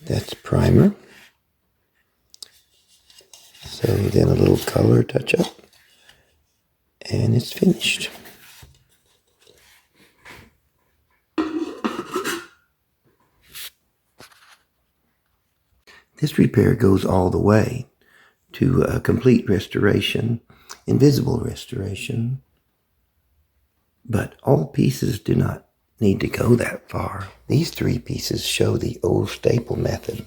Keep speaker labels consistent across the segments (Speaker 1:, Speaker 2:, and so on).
Speaker 1: That's primer. So then a little color touch up, and it's finished. This repair goes all the way to a complete restoration, invisible restoration. But all pieces do not need to go that far. These 3 pieces show the old staple method.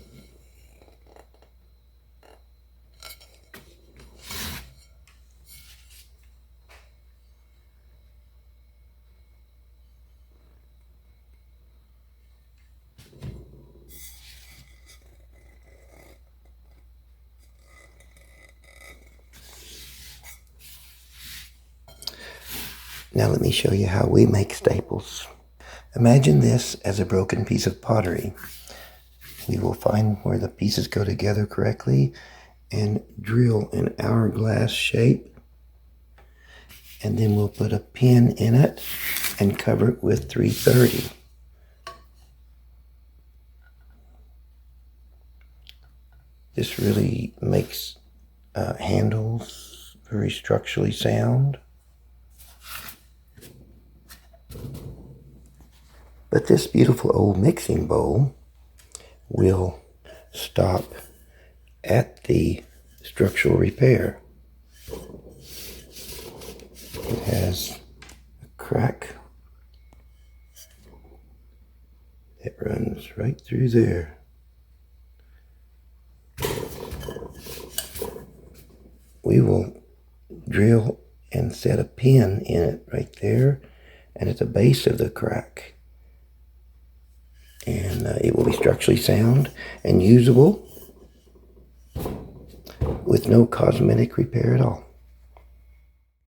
Speaker 1: Now let me show you how we make staples. Imagine this as a broken piece of pottery. We will find where the pieces go together correctly and drill an hourglass shape. And then we'll put a pin in it and cover it with 330. This really makes handles very structurally sound. But this beautiful old mixing bowl will stop at the structural repair. It has a crack that runs right through there. We will drill and set a pin in it right there and at the base of the crack. And it will be structurally sound and usable with no cosmetic repair at all.